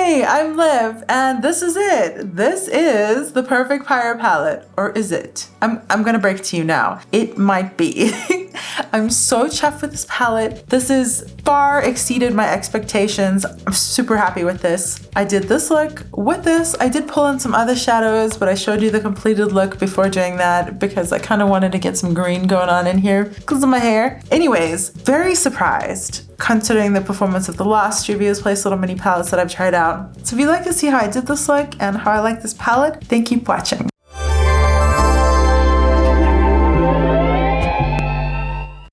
Hey, I'm Liv, and this is it. This is the perfect pirate palette. Or is it? I'm gonna break it to you now. It might be. I'm so chuffed with this palette. This has far exceeded my expectations. I'm super happy with this. I did this look with this. I did pull in some other shadows, but I showed you the completed look before doing that because I kind of wanted to get some green going on in here because of my hair. Anyways, very surprised considering the performance of the last JUVIA'S Place little mini palettes that I've tried out. So if you'd like to see how I did this look and how I like this palette, then keep watching.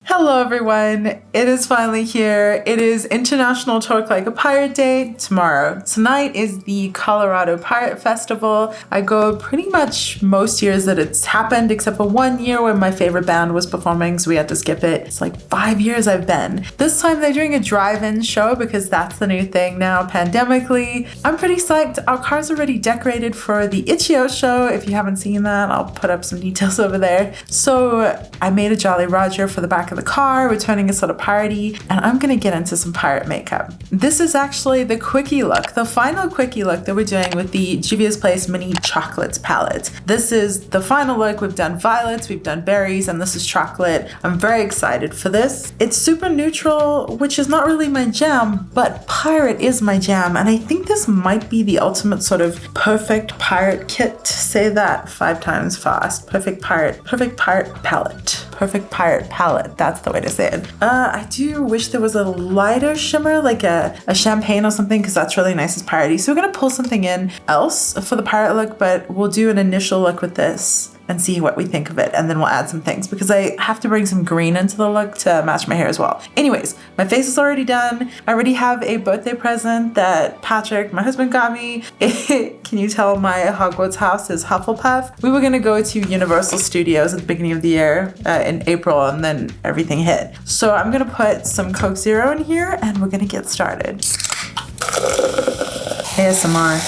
Hello everyone, it is finally here. It is International Talk Like a Pirate Day tomorrow. Tonight is the Colorado Pirate Festival. I go pretty much most years that it's happened except for 1 year when my favorite band was performing, so we had to skip it. It's like 5 years I've been. This time they're doing a drive-in show because that's the new thing now pandemically. I'm pretty psyched. Our car's already decorated for the Itch.io show. If you haven't seen that, I'll put up some details over there. So I made a Jolly Roger for the back of the car. We're turning it sort of party, and I'm gonna get into some pirate makeup. This is actually the quickie look, the final quickie look that we're doing with the JUVIA'S Place Mini Chocolates palette. This is the final look. We've done violets, we've done berries, and this is chocolate. I'm very excited for this. It's super neutral, which is not really my jam, but pirate is my jam, and I think this might be the ultimate sort of perfect pirate kit. Say that 5 times fast. Perfect pirate palette. Perfect pirate palette. That's the way to say it. I do wish there was a lighter shimmer, like a champagne or something, because that's really nice as piratey. So we're gonna pull something in else for the pirate look, but we'll do an initial look with this and see what we think of it, and then we'll add some things because I have to bring some green into the look to match my hair as well. Anyways, my face is already done. I already have a birthday present that Patrick, my husband, got me. Can you tell my Hogwarts house is Hufflepuff? We were gonna go to Universal Studios at the beginning of the year in April, and then everything hit. So I'm gonna put some Coke Zero in here and we're gonna get started. ASMR.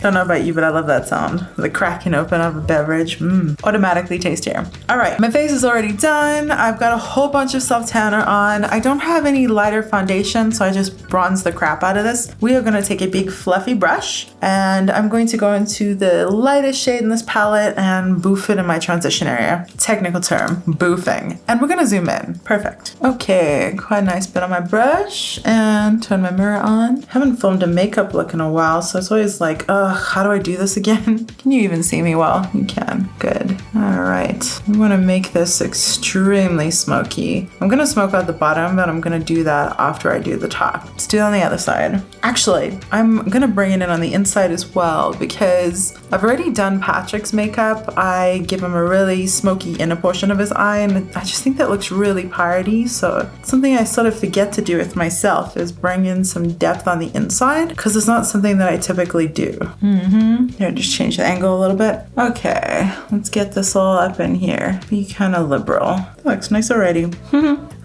Don't know about you, but I love that sound. The cracking open of a beverage. Automatically tastier. All right, my face is already done. I've got a whole bunch of self-tanner on. I don't have any lighter foundation, so I just bronzed the crap out of this. We are gonna take a big fluffy brush, and I'm going to go into the lightest shade in this palette and boof it in my transition area. Technical term, boofing. And we're gonna zoom in. Perfect. Okay, quite a nice bit on my brush, and turn my mirror on. Haven't filmed a makeup look in a while, so it's always like, how do I do this again? Can you even see me well? You can. Good. All right. We want to make this extremely smoky. I'm going to smoke out the bottom, but I'm going to do that after I do the top. Let's do it on the other side. Actually, I'm going to bring it in on the inside as well because I've already done Patrick's makeup. I give him a really smoky inner portion of his eye, and I just think that looks really piratey. So something I sort of forget to do with myself is bring in some depth on the inside because it's not something that I typically do. Here, just change the angle a little bit. Okay, let's get this all up in here. Be kind of liberal. That looks nice already.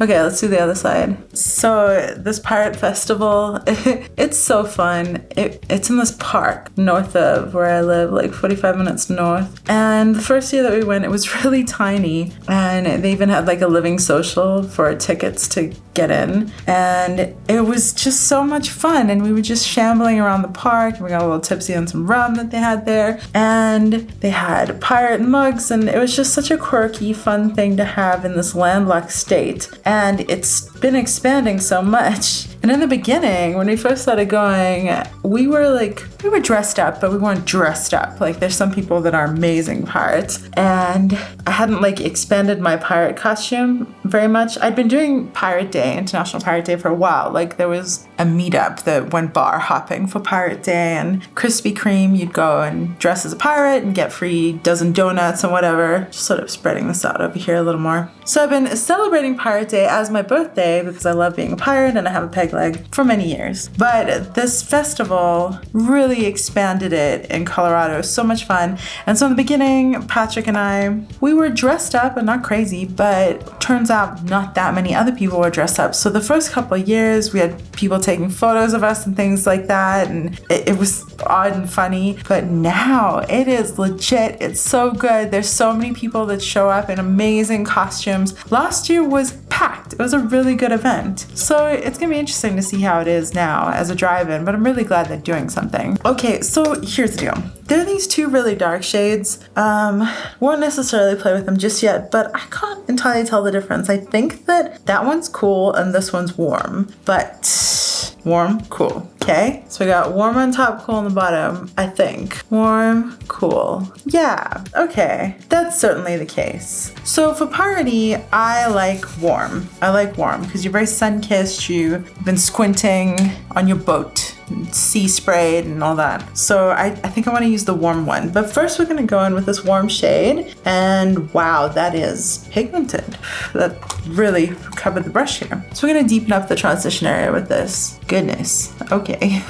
Okay, let's do the other side. So this pirate festival, it's so fun. It's in this park north of where I live, like 45 minutes north. And the first year that we went, it was really tiny. And they even had like a living social for tickets to get in. And it was just so much fun. And we were just shambling around the park. And we got a little tipsy on some rum that they had there. And they had pirate mugs. And it was just such a quirky, fun thing to have in this landlocked state. And it's been expanding so much. And in the beginning, when we first started going, we were dressed up, but we weren't dressed up. Like, there's some people that are amazing pirates. And I hadn't expanded my pirate costume very much. I'd been doing Pirate Day, International Pirate Day for a while. Like, there was a meetup that went bar hopping for Pirate Day, and Krispy Kreme, you'd go and dress as a pirate and get free dozen donuts and whatever. Just sort of spreading this out over here a little more. So I've been celebrating Pirate Day as my birthday because I love being a pirate and I have a peg leg for many years. But this festival really really expanded it in Colorado. So much fun. And so in the beginning, Patrick and I, we were dressed up and not crazy, but turns out not that many other people were dressed up. So the first couple of years, we had people taking photos of us and things like that. And it was odd and funny. But now it is legit. It's so good. There's so many people that show up in amazing costumes. Last year was packed. It was a really good event. So it's gonna be interesting to see how it is now as a drive-in, but I'm really glad they're doing something. Okay, so here's the deal. There are these two really dark shades. Won't necessarily play with them just yet, but I can't entirely tell the difference. I think that one's cool and this one's warm, but warm, cool. Okay, so we got warm on top, cool on the bottom, I think. Warm, cool. Yeah, okay, that's certainly the case. So for party, I like warm. I like warm because you're very sun-kissed, you've been squinting on your boat, sea sprayed and all that. So I think I want to use the warm one. But first we're going to go in with this warm shade. And wow, that is pigmented. That really covered the brush here. So we're going to deepen up the transition area with this. Goodness. Okay.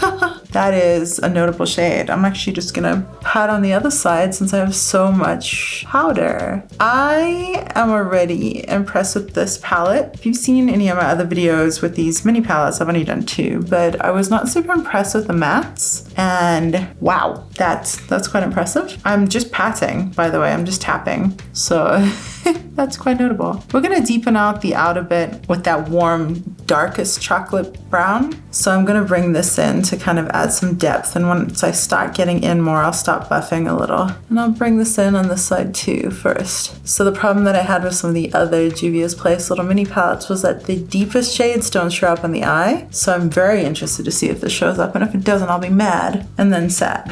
That is a notable shade. I'm actually just going to pat on the other side since I have so much powder. I am already impressed with this palette. If you've seen any of my other videos with these mini palettes, I've only done 2, but I was not super impressed with the mattes. And wow, that's quite impressive. I'm just patting, by the way, I'm just tapping. So that's quite notable. We're gonna deepen out the outer bit with that warm, darkest chocolate brown. So I'm gonna bring this in to kind of add some depth. And once I start getting in more, I'll stop buffing a little. And I'll bring this in on this side too first. So the problem that I had with some of the other JUVIA'S Place little mini palettes was that the deepest shades don't show up on the eye. So I'm very interested to see if this shows up. And if it doesn't, I'll be mad and then sad.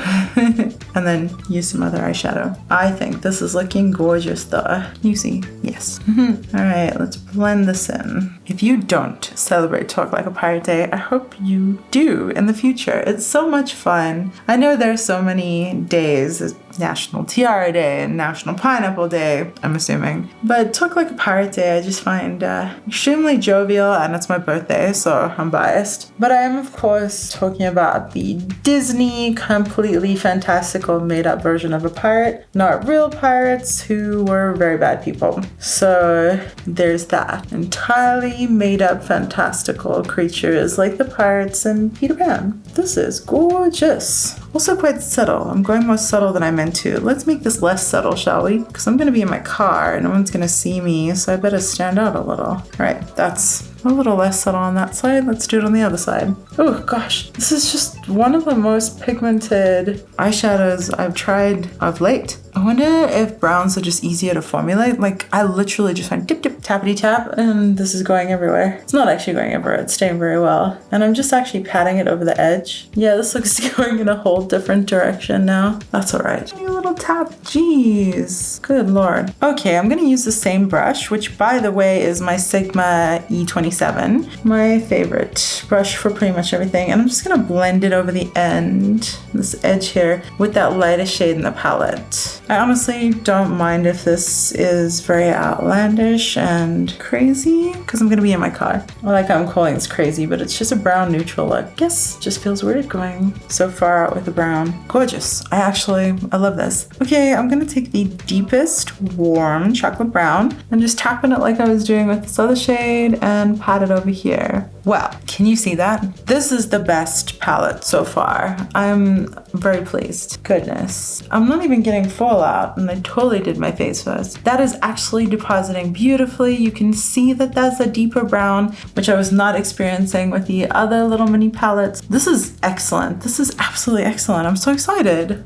And then use some other eyeshadow. I think this is looking gorgeous though. You see? Yes. All right, let's blend this in. If you don't celebrate Talk Like a Pirate Day, I hope you do in the future. It's so much fun. I know there's so many days, National Tiara Day and National Pineapple Day, I'm assuming. But Talk Like a Pirate Day I just find extremely jovial, and it's my birthday, so I'm biased. But I am, of course, talking about the Disney completely fantastical made-up version of a pirate, not real pirates who were very bad people. So there's that. Entirely made-up fantastical creatures like the pirates and Peter Pan. This is gorgeous. Also quite subtle. I'm going more subtle than I meant to. Let's make this less subtle, shall we? Because I'm going to be in my car and no one's going to see me, so I better stand out a little. All right, that's a little less subtle on that side. Let's do it on the other side. Oh gosh, this is just one of the most pigmented eyeshadows I've tried of late. I wonder if browns are just easier to formulate. Like, I literally just went dip, dip, tappity tap, and this is going everywhere. It's not actually going everywhere, it's staying very well. And I'm just actually patting it over the edge. Yeah, this looks going in a whole different direction now. That's all right. A little tap, jeez. Good Lord. Okay, I'm gonna use the same brush, which by the way is my Sigma E27. My favorite brush for pretty much everything. And I'm just gonna blend it over the end, this edge here, with that lightest shade in the palette. I honestly don't mind if this is very outlandish and crazy, because I'm gonna be in my car. I like how I'm calling this crazy, but it's just a brown neutral look. Guess just feels weird going so far out with the brown. Gorgeous. I love this. Okay, I'm gonna take the deepest warm chocolate brown and just tap in it like I was doing with this other shade and pat it over here. Well, can you see that? This is the best palette so far. I'm very pleased. Goodness. I'm not even getting fallout, and I totally did my face first. That is actually depositing beautifully. You can see that that's a deeper brown, which I was not experiencing with the other little mini palettes. This is excellent. This is absolutely excellent. I'm so excited.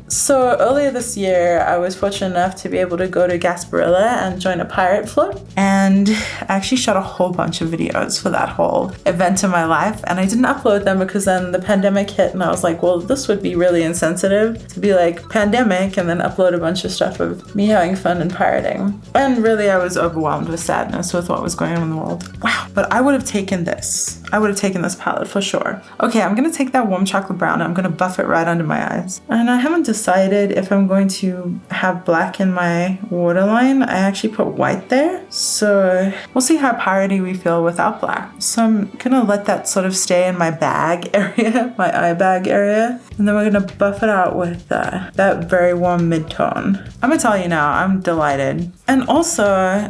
So earlier this year, I was fortunate enough to be able to go to Gasparilla and join a pirate float. And I actually shot a whole bunch of videos for that whole event in my life, and I didn't upload them because then the pandemic hit, and I was like, well, this would be really insensitive to be like pandemic and then upload a bunch of stuff of me having fun and pirating. And really I was overwhelmed with sadness with what was going on in the world. Wow. But I would have taken this I would have taken this palette for sure. Okay, I'm gonna take that warm chocolate brown. I'm gonna buff it right under my eyes. And I haven't decided if I'm going to have black in my waterline. I actually put white there. So we'll see how piratey we feel without black. So I'm gonna let that sort of stay in my bag area, my eye bag area. And then we're gonna buff it out with that very warm mid-tone. I'm gonna tell you now, I'm delighted. And also,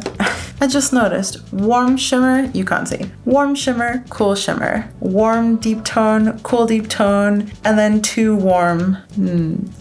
I just noticed, warm shimmer, you can't see. Warm shimmer, cool shimmer. Warm deep tone, cool deep tone, and then 2 warm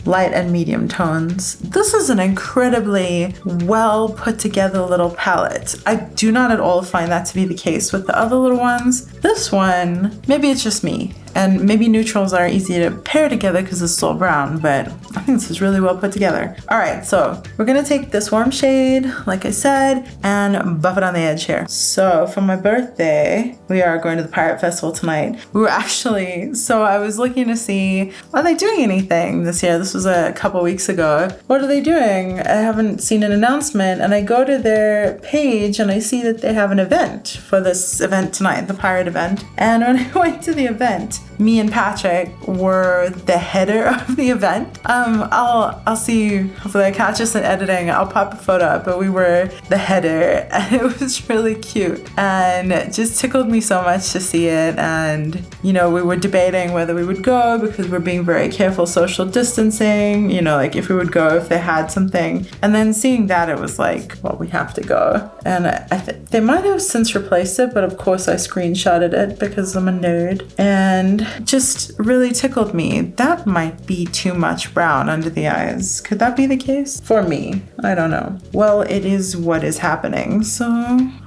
light and medium tones. This is an incredibly well put together little palette. I do not at all find that to be the case with the other little ones. This one, maybe it's just me. And maybe neutrals are easy to pair together because it's so brown, but I think this is really well put together. All right, so we're gonna take this warm shade, like I said, and buff it on the edge here. So for my birthday, we are going to the Pirate Festival tonight. We were actually, so I was looking to see, are they doing anything this year? This was a couple weeks ago. What are they doing? I haven't seen an announcement, and I go to their page and I see that they have an event for this event tonight, the pirate event. And when I went to the event, me and Patrick were the header of the event. I'll see, hopefully I catch us in editing, I'll pop a photo up, but we were the header and it was really cute and it just tickled me so much to see it. And you know, we were debating whether we would go because we're being very careful social distancing, you know, like if we would go if they had something. And then seeing that, it was like, well, we have to go. And I think they might have since replaced it, but of course I screenshotted it because I'm a nerd. And just really tickled me. That might be too much brown under the eyes. Could that be the case? For me, I don't know. Well, it is what is happening, so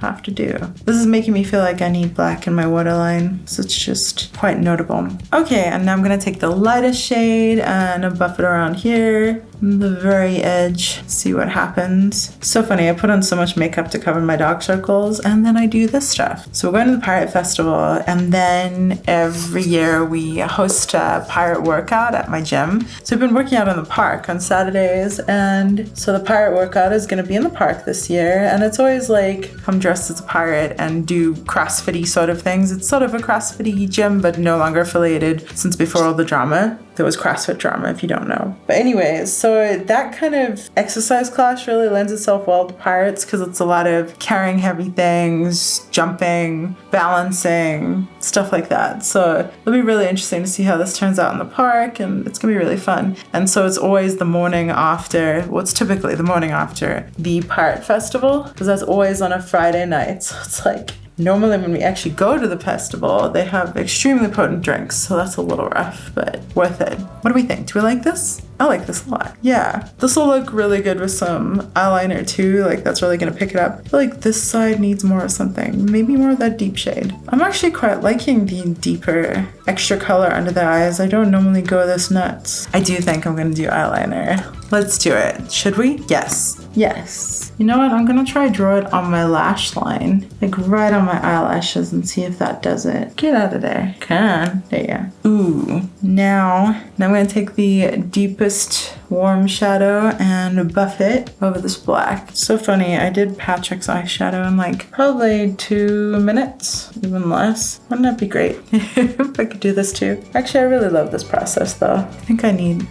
have to do. This is making me feel like I need black in my waterline, so it's just quite notable. Okay, and now I'm gonna take the lightest shade and buff it around here, the very edge, see what happens. So funny, I put on so much makeup to cover my dark circles, and then I do this stuff. So we're going to the Pirate Festival, and then every year we host a pirate workout at my gym. So we've been working out in the park on Saturdays, and so the pirate workout is going to be in the park this year, and it's always like I'm dressed as a pirate and do CrossFit-y sort of things. It's sort of a CrossFit-y gym, but no longer affiliated since before all the drama. There was CrossFit drama, if you don't know. But anyways, so that kind of exercise class really lends itself well to pirates because it's a lot of carrying heavy things, jumping, balancing, stuff like that. So it'll be really interesting to see how this turns out in the park, and it's gonna be really fun. And so it's always the morning after, well, it's typically the morning after the Pirate Festival, because that's always on a Friday night. So it's like, normally when we actually go to the festival, they have extremely potent drinks, so that's a little rough, but worth it. What do we think? Do we like this? I like this a lot. Yeah, this will look really good with some eyeliner too, like that's really gonna pick it up. I feel like this side needs more of something, maybe more of that deep shade. I'm actually quite liking the deeper extra color under the eyes. I don't normally go this nuts. I do think I'm gonna do eyeliner. Let's do it. Should we? Yes. Yes. You know what? I'm gonna try draw it on my lash line, like right on my eyelashes, and see if that does it. Get out of there. Come on. There you go. Ooh. Now I'm gonna take the deepest warm shadow and buff it over this black. So funny, I did Patrick's eyeshadow in like probably 2 minutes, even less. Wouldn't that be great if I could do this too? Actually, I really love this process though. I think I need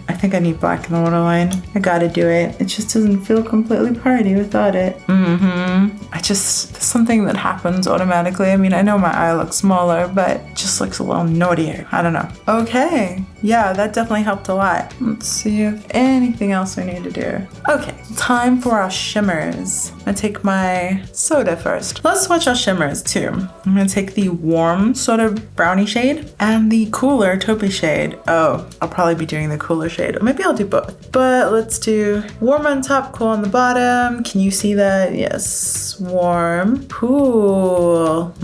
black in the waterline. I gotta do it. It just doesn't feel completely party without it. There's something that happens automatically. I mean, I know my eye looks smaller, but it just looks a little naughtier. I don't know. Okay. Yeah, that definitely helped a lot. Let's see if anything else we need to do. Okay, time for our shimmers. I'm gonna take my soda first. Let's switch our shimmers too. I'm gonna take the warm sort of brownie shade and the cooler taupey shade. Oh, I'll probably be doing the cooler shade. Or maybe I'll do both. But let's do warm on top, cool on the bottom. Can you see that? Yes, warm, cool.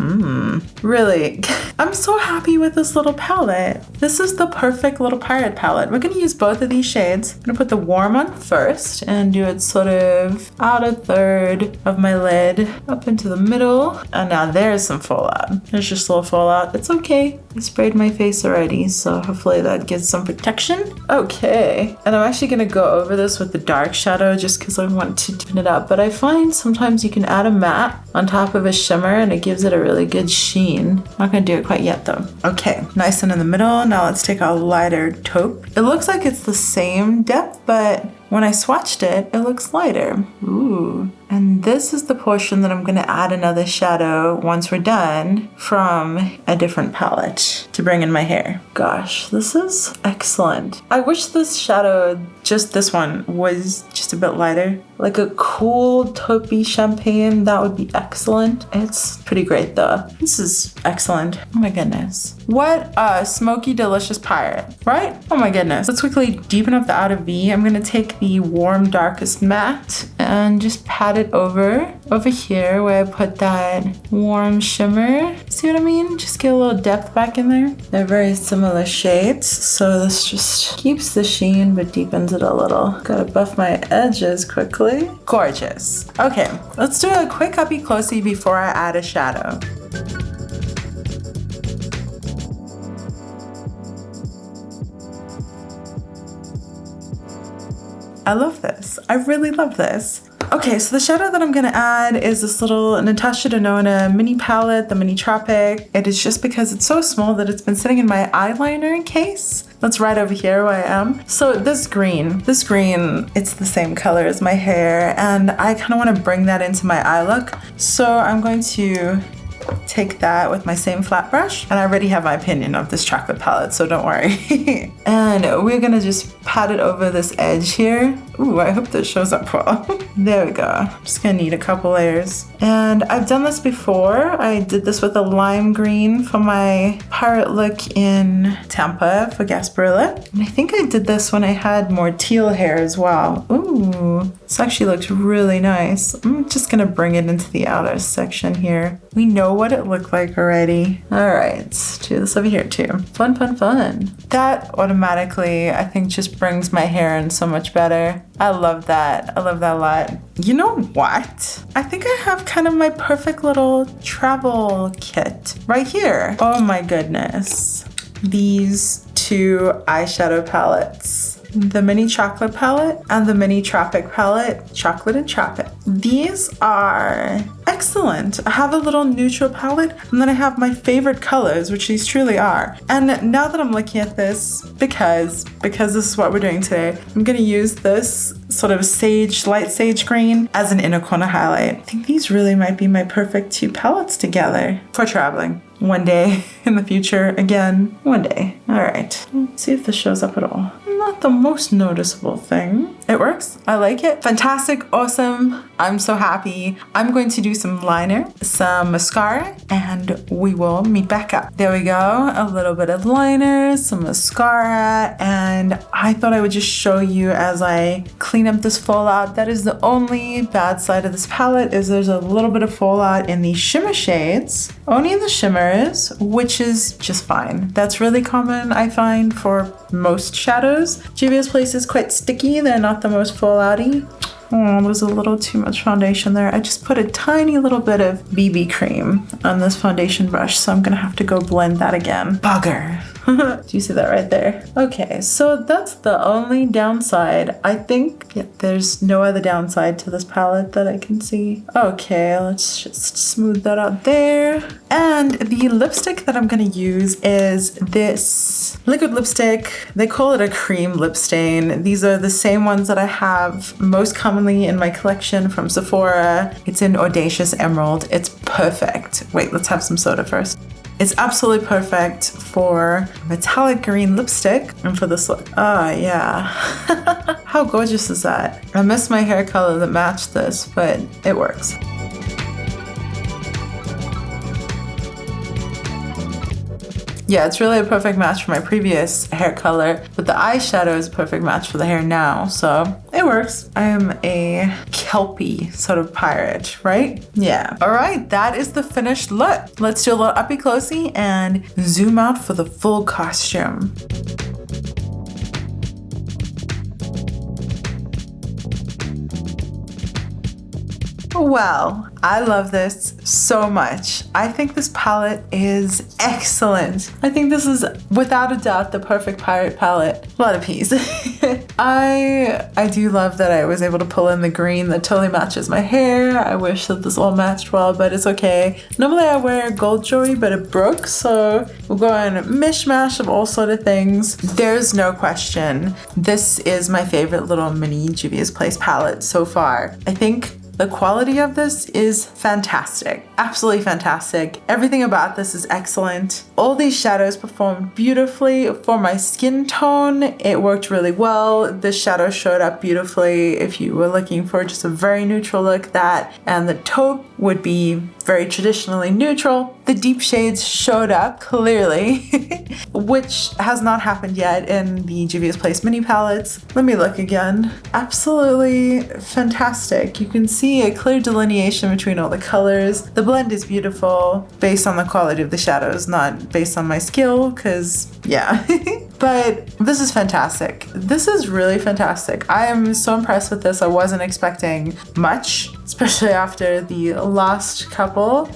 Really, I'm so happy with this little palette. This is the perfect little pirate palette. We're gonna use both of these shades. I'm gonna gonna put the warm on first and do it sort of outer third of my lid up into the middle. And now there's some fallout. There's just a little fallout. It's okay. I sprayed my face already, so hopefully that gives some protection. Okay, and I'm actually gonna go over this with the dark shadow just because I want to tune it up. But I find sometimes you can add a matte on top of a shimmer and it gives it a really good sheen. I'm not gonna do it quite yet though. Okay, nice and in the middle. Now let's take a lighter taupe. It looks like it's the same depth, but when I swatched it, it looks lighter. Ooh. And this is the portion that I'm gonna add another shadow once we're done from a different palette to bring in my hair. Gosh, this is excellent. I wish this shadow, just this one, was just a bit lighter. Like a cool taupey champagne, that would be excellent. It's pretty great though. This is excellent. Oh my goodness. What a smoky, delicious pirate, right? Oh my goodness. Let's quickly deepen up the outer V. I'm gonna take the warm, darkest matte and just pat it over here where I put that warm shimmer. See what I mean? Just get a little depth back in there. They're very similar shades, so this just keeps the sheen but deepens it a little. Gotta buff my edges quickly. Gorgeous. Okay, let's do a quick uppy closey before I add a shadow. I love this. I really love this. Okay, so the shadow that I'm gonna add is this little Natasha Denona mini palette, the Mini Tropic. It is just because it's so small that it's been sitting in my eyeliner case. That's right over here where I am. So this green, it's the same color as my hair, and I kind of want to bring that into my eye look. So I'm going to take that with my same flat brush, and I already have my opinion of this chocolate palette, so don't worry. And we're gonna just pat it over this edge here. Ooh, I hope this shows up well. There we go. I'm just gonna need a couple layers. And I've done this before. I did this with a lime green for my pirate look in Tampa for Gasparilla. And I think I did this when I had more teal hair as well. Ooh, this actually looks really nice. I'm just gonna bring it into the outer section here. We know what it looked like already. All right, let's do this over here too. Fun, fun, fun. That automatically, I think, just brings my hair in so much better. I love that. I love that a lot. You know what? I think I have kind of my perfect little travel kit right here. Oh my goodness. These two eyeshadow palettes. The Mini Chocolate palette and the Mini Tropic palette, chocolate and tropic. These are excellent. I have a little neutral palette, and then I have my favorite colors, which these truly are. And now that I'm looking at this, because this is what we're doing today, I'm gonna use this sort of light sage green as an inner corner highlight. I think these really might be my perfect two palettes together for traveling. One day in the future, again, one day. All right, let's see if this shows up at all. Not the most noticeable thing. It works. I like it. Fantastic. Awesome. I'm so happy. I'm going to do some liner, some mascara, and we will meet back up. There we go. A little bit of liner, some mascara, and I thought I would just show you as I clean up this fallout. That is the only bad side of this palette, is there's a little bit of fallout in the shimmer shades, only in the shimmers, which is just fine. That's really common, I find, for most shadows. JUVIA'S Place is quite sticky. They're not the most fallouty. Oh, there's a little too much foundation there. I just put a tiny little bit of BB cream on this foundation brush, so I'm gonna have to go blend that again. Bugger. Do you see that right there? Okay, so that's the only downside. I think, yeah, there's no other downside to this palette that I can see. Okay, let's just smooth that out there. And the lipstick that I'm gonna use is this liquid lipstick. They call it a cream lip stain. These are the same ones that I have most commonly in my collection from Sephora. It's in Audacious Emerald. It's perfect. Wait, let's have some soda first. It's absolutely perfect for metallic green lipstick and for this look. Oh yeah. How gorgeous is that? I miss my hair color that matched this, but it works. Yeah, it's really a perfect match for my previous hair color, but the eyeshadow is a perfect match for the hair now, so it works. I am a kelpie sort of pirate, right? Yeah. All right, that is the finished look. Let's do a little uppy closey and zoom out for the full costume. Well, I love this so much. I think this palette is excellent. I think this is without a doubt the perfect pirate palette. A lot of peas. I do love that I was able to pull in the green that totally matches my hair. I wish that this all matched well, but it's okay. Normally I wear gold jewelry, but it broke, so we'll go in a mishmash of all sort of things. There's no question. This is my favorite little mini Juvia's Place palette so far. I think the quality of this is fantastic. Absolutely fantastic. Everything about this is excellent. All these shadows performed beautifully for my skin tone. It worked really well. The shadow showed up beautifully if you were looking for just a very neutral look. That and the taupe would be very traditionally neutral. The deep shades showed up clearly, which has not happened yet in the Juvia's Place mini palettes. Let me look again. Absolutely fantastic. You can see a clear delineation between all the colors. The blend is beautiful based on the quality of the shadows, not based on my skill, because yeah. But this is fantastic. This is really fantastic. I am so impressed with this. I wasn't expecting much, especially after the last couple.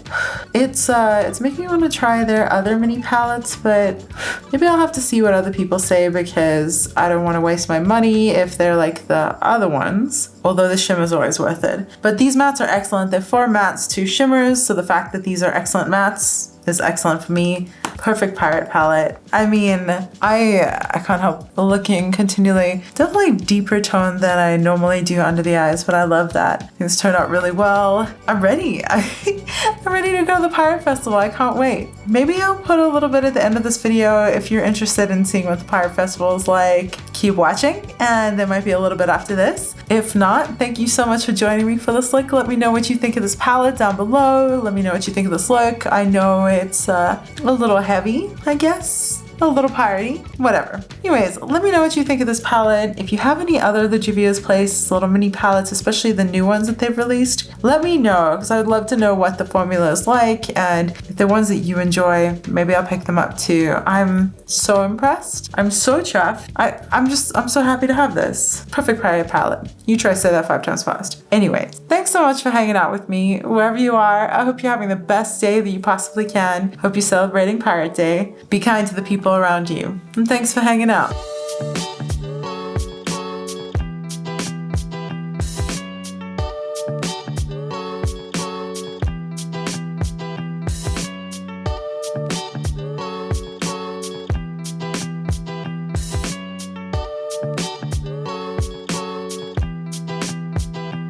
It's making me want to try their other mini palettes, but maybe I'll have to see what other people say because I don't want to waste my money if they're like the other ones, although the shimmer is always worth it. But these mattes are excellent. They're 4 mattes, 2 shimmers, so the fact that these are excellent mattes is excellent for me. Perfect pirate palette. I mean, I can't help looking continually. Definitely deeper tone than I normally do under the eyes, but I love that. Things turned out really well. I'm ready. I'm ready to go to the Pirate Festival. I can't wait. Maybe I'll put a little bit at the end of this video if you're interested in seeing what the Pirate Festival is like. Keep watching, and there might be a little bit after this. If not, thank you so much for joining me for this look. Let me know what you think of this palette down below. Let me know what you think of this look. I know it's a little heavy, I guess. A little piratey, whatever. Anyways, let me know what you think of this palette. If you have any other of the Juvia's Place little mini palettes, especially the new ones that they've released, let me know because I would love to know what the formula is like, and if they're ones that you enjoy, maybe I'll pick them up too. I'm so impressed. I'm so chuffed. I'm so happy to have this. Perfect pirate palette. You try to say that 5 times fast. Anyways, thanks so much for hanging out with me wherever you are. I hope you're having the best day that you possibly can. Hope you're celebrating Pirate Day. Be kind to the people around you. And thanks for hanging out.